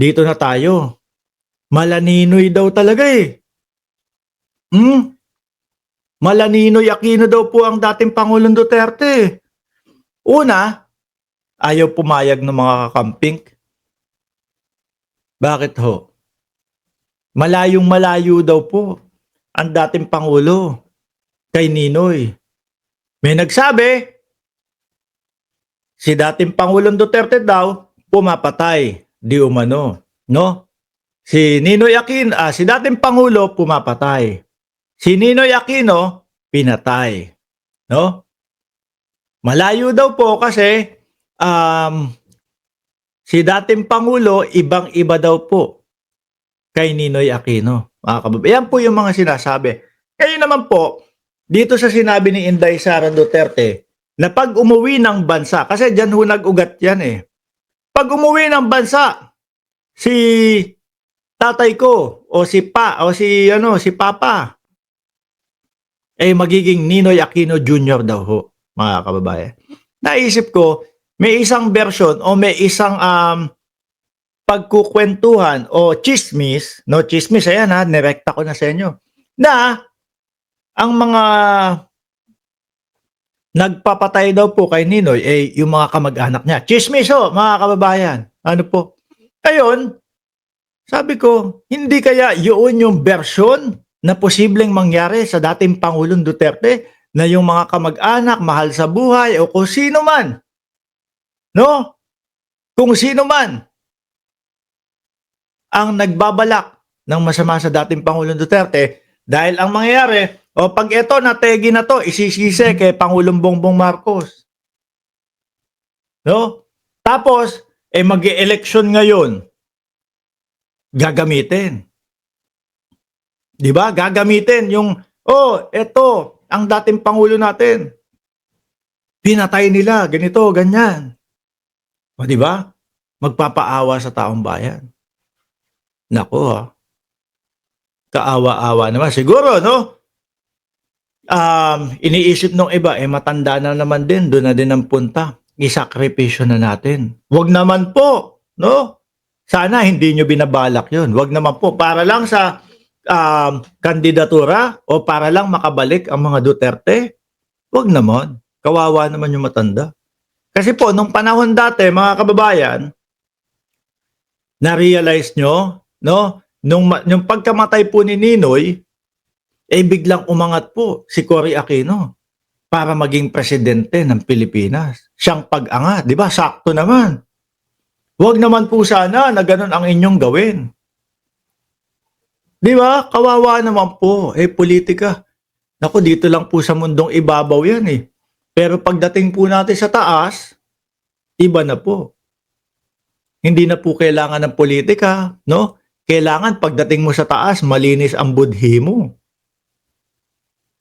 dito na tayo. Malaninoy daw talaga eh. Hmm? Malaninoy Aquino daw po ang dating Pangulong Duterte. Una, ayaw pumayag ng mga kakamping. Bakit ho? Malayong malayo daw po ang dating Pangulo kay Ninoy. May nagsabi, si dating Pangulong Duterte daw pumapatay, di umano, no? Si Ninoy Aquino, si dating Pangulo pumapatay. Si Ninoy Aquino pinatay, no? Malayo daw po kasi si dating Pangulo ibang-iba daw po kay Ninoy Aquino. Mga kababayan, yan po yung mga sinasabi. Kaya naman po, dito sa sinabi ni Inday Sara Duterte, na pag umuwi ng bansa, kasi dyan ho nag-ugat yan eh. Pag umuwi ng bansa, si tatay ko, o si Papa, eh magiging Ninoy Aquino Jr. daw ho, mga kababayan. Naisip ko, may isang version o may isang pagkukwentuhan o chismis, no, chismis, ayan ha, nirekta ko na sa inyo, na ang mga nagpapatay daw po kay Ninoy eh yung mga kamag-anak niya. Chismis ho, mga kababayan. Ano po? Ayun, sabi ko, hindi kaya yun yung version na posibleng mangyari sa dating Pangulong Duterte na yung mga kamag-anak, mahal sa buhay o kung sino man, no? Kung sino man ang nagbabalak ng masama sa dating Pangulong Duterte dahil ang mangyayari, o pag ito nategi na to, isisisi kay Pangulong Bongbong Marcos. No? Tapos, mag-e-election ngayon. Gagamitin. Di ba? Gagamitin yung, ito, ang dating Pangulo natin. Pinatay nila, ganito, ganyan. O di ba? Magpapaawa sa taong bayan. Nako ha. Kaawa-awa naman. Siguro, no? Iniisip ng iba, matanda na naman din, doon na din ang punta. Isakripisyo na natin. Wag naman po, no? Sana hindi nyo binabalak yun. Wag naman po. Para lang sa kandidatura o para lang makabalik ang mga Duterte. Wag naman. Kawawa naman yung matanda. Kasi po, nung panahon dati, mga kababayan, na-realize nyo, no? Nung pagkamatay po ni Ninoy, biglang umangat po si Cory Aquino para maging presidente ng Pilipinas. Siyang pag-angat, di ba? Sakto naman. Huwag naman po sana na ganun ang inyong gawin. Di ba? Kawawa naman po. Politika. Naku, dito lang po sa mundong ibabaw yan eh. Pero pagdating po natin sa taas, iba na po. Hindi na po kailangan ng politika, no? Kailangan pagdating mo sa taas, malinis ang budhi mo.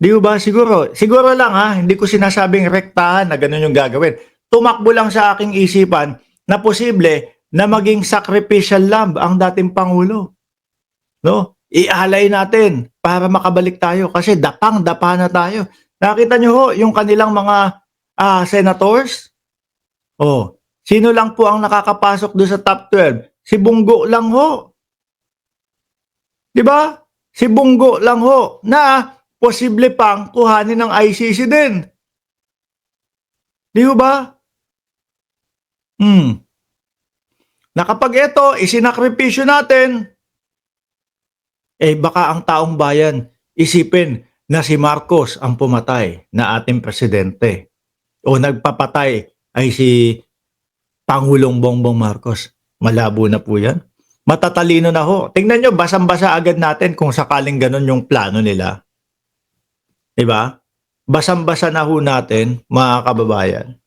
Di ba? Siguro lang ha, hindi ko sinasabing rektahan na ganun yung gagawin. Tumakbo lang sa aking isipan na posible na maging sacrificial lamb ang dating Pangulo. No? Ialay natin para makabalik tayo kasi dapang-dapa na tayo. Nakita nyo ho, yung kanilang mga senators? Sino lang po ang nakakapasok doon sa top 12? Si Bungo lang ho. Di ba? Si Bungo lang ho na posible pang kuhanin ng ICC din. Di ba? Na kapag ito, isinakripisyo natin, baka ang taong bayan isipin na si Marcos ang pumatay na ating presidente. O nagpapatay ay si Pangulong Bongbong Marcos. Malabo na po yan. Matatalino na ho. Tingnan nyo, basang-basa agad natin kung sakaling ganun yung plano nila. Diba? Basang-basa na ho natin, mga kababayan.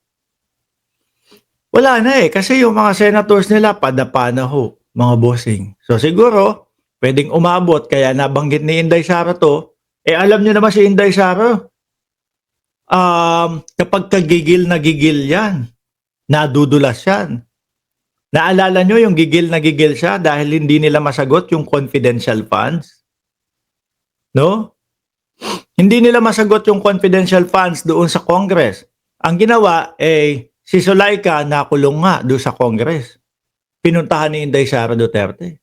Wala na kasi yung mga senators nila, padapa na ho, mga bossing. So siguro, pwedeng umabot, kaya nabanggit ni Inday Sara to, alam nyo naman si Inday Sara, kapag kagigil na gigil yan, nadudulas yan. Naalala nyo yung gigil na gigil siya dahil hindi nila masagot yung confidential funds? No? Hindi nila masagot yung confidential funds doon sa Congress. Ang ginawa si Zulaika nakulong nga doon sa Congress. pinuntahan ni Inday Sara Duterte.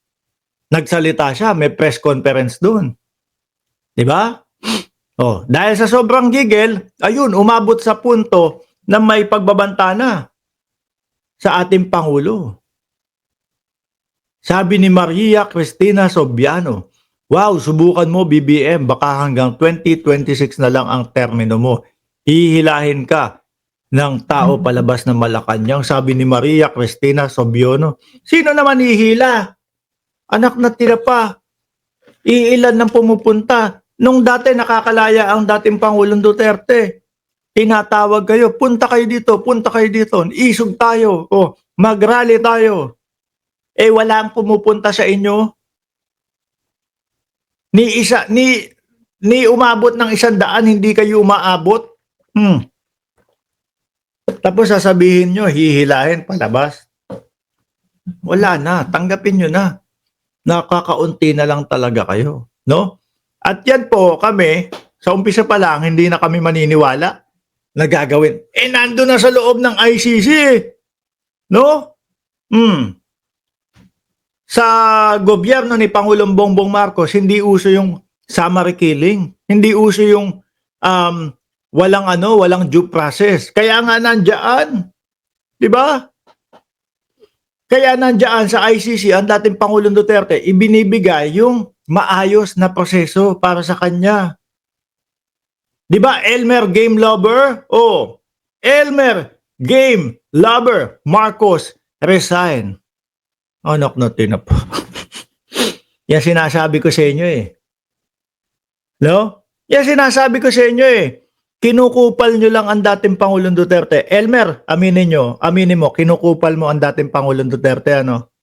Nagsalita siya, may press conference doon. 'Di ba? Oh, dahil sa sobrang gigil, ayun, umabot sa punto na may pagbabanta na sa ating Pangulo. Sabi ni Maria Cristina Sobiano, wow, subukan mo BBM, baka hanggang 2026 na lang ang termino mo. Hihilahin ka ng tao palabas ng Malacanang, sabi ni Maria Cristina Sobiano. Sino naman hihila? Anak na tira pa. Iilan ng pumupunta. Nung dati nakakalaya ang dating Pangulong Duterte. Tinatawag kayo, punta kayo dito, isog tayo, o mag-rally tayo. Eh wala ang pumupunta sa inyo. Ni umabot ng 100, hindi kayo umaabot. Tapos sasabihin nyo, hihilahin palabas. Wala na, tanggapin nyo na. Nakakaunti na lang talaga kayo, no? At yan po kami, sa umpisa pa lang, hindi na kami maniniwala na gagawin. Eh, nando na sa loob ng ICC, no? Sa gobyerno ni Pangulong Bongbong Marcos, hindi uso yung summary killing. Hindi uso yung walang due process. Kaya nga nandiyan, 'di ba? Kaya nandiyan sa ICC ang dating Pangulong Duterte, ibinibigay yung maayos na proseso para sa kanya. 'Di ba, Elmer game lover? Oh, Elmer game lover, Marcos resign. Anak natin na po. Yan sinasabi ko sa inyo eh. No? Yan sinasabi ko sa inyo eh. Kinukupal nyo lang ang dating Pangulong Duterte. Elmer, aminin mo, kinukupal mo ang dating Pangulong Duterte, ano?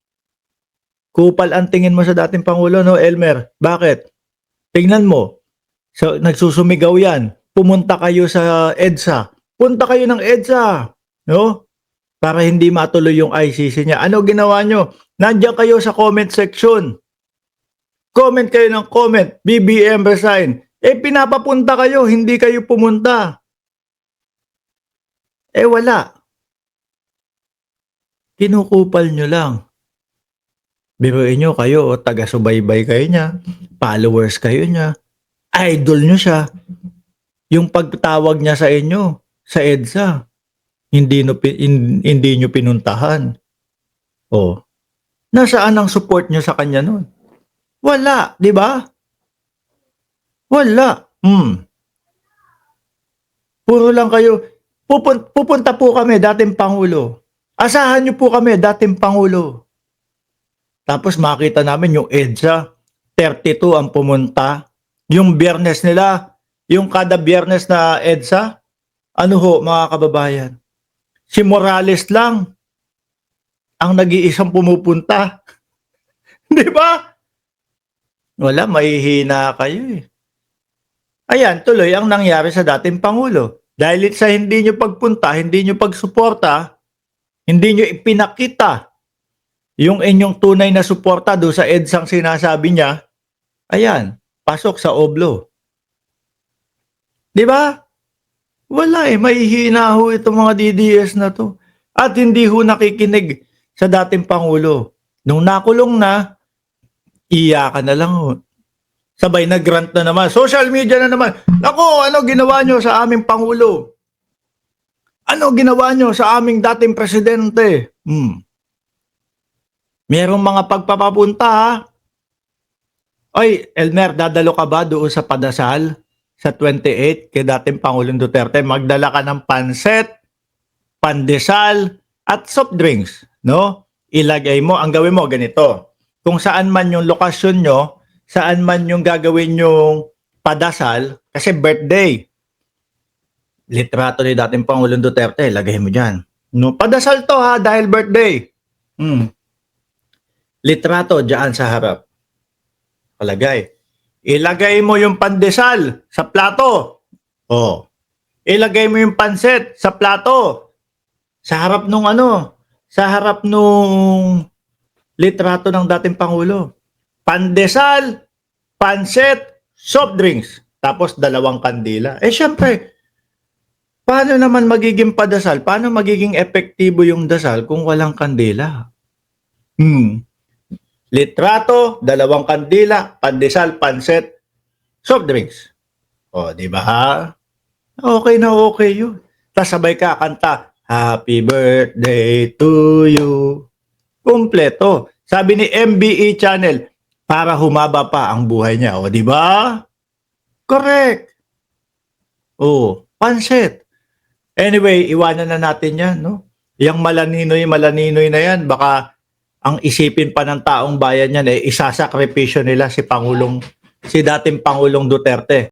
Kupal ang tingin mo sa dating Pangulo, no, Elmer? Bakit? Tingnan mo. So, nagsusumigaw yan. Pumunta kayo sa EDSA. Punta kayo ng EDSA. No? Para hindi matuloy yung ICC niya. Ano ginawa nyo? Nandiyan kayo sa comment section. Comment kayo ng comment. BBM resign. Eh, pinapapunta kayo, hindi kayo pumunta. Eh, wala. Kinukupal nyo lang. Biruin nyo kayo, taga-subaybay kayo niya, followers kayo niya, idol nyo siya. Yung pagtawag niya sa inyo, sa EDSA, hindi nyo pinuntahan. Oh. Nasaan ang support nyo sa kanya nun? Wala, di ba? Wala. Puro lang kayo. Pupunta po kami, dating Pangulo. Asahan nyo po kami, dating Pangulo. Tapos makita namin yung EDSA, 32 ang pumunta. Yung biyernes nila, yung kada biyernes na EDSA, ano ho mga kababayan? Si Morales lang ang nag-iisang pumupunta. Di ba? Wala, mahihina kayo eh. Ayan, tuloy ang nangyari sa dating Pangulo. Dahil sa hindi nyo pagpunta, hindi nyo pagsuporta, hindi nyo ipinakita yung inyong tunay na suporta do sa EDSAng sinasabi niya, ayan, pasok sa oblo. Di ba? Wala eh, mahihina ho itong mga DDS na to. At hindi ho nakikinig sa dating Pangulo. Nung nakulong na, iyakan na lang ho. Sabay nag-grant na naman. Social media na naman. Naku, ano ginawa nyo sa aming Pangulo? Ano ginawa nyo sa aming dating presidente? Merong mga pagpapapunta ha. Oy, Elmer, dadalo ka ba doon sa padasal sa 28 kay dating Pangulong Duterte? Magdala ka ng panset, pandesal, at soft drinks. No? Ilagay mo, ang gawin mo ganito. Kung saan man yung lokasyon nyo, saan man yung gagawin yung padasal, kasi birthday. Litrato ni dating Pangulong Duterte, lagay mo dyan. No, padasal to ha, dahil birthday. Litrato dyan sa harap. Palagay. Ilagay mo yung pandesal sa plato. Oh. Ilagay mo yung pansit sa plato. Sa harap nung sa harap nung litrato ng dating Pangulo. Pandesal, pansit, soft drinks, tapos 2 kandila. Eh syempre, paano naman magiging padasal? Paano magiging epektibo yung dasal kung walang kandila? Litrato, 2 kandila, pandesal, pansit, soft drinks. O, di ba? Okay na okay yun. Tapos sabay ka kanta, Happy birthday to you. Kumpleto. Sabi ni MBE Channel, para humaba pa ang buhay niya. O, di ba? Correct. O, pansit. Anyway, iwanan na natin yan, no? Yang malaninoy na yan, baka ang isipin pa ng taong bayan yan, isasakripisyo nila si dating Pangulong Duterte.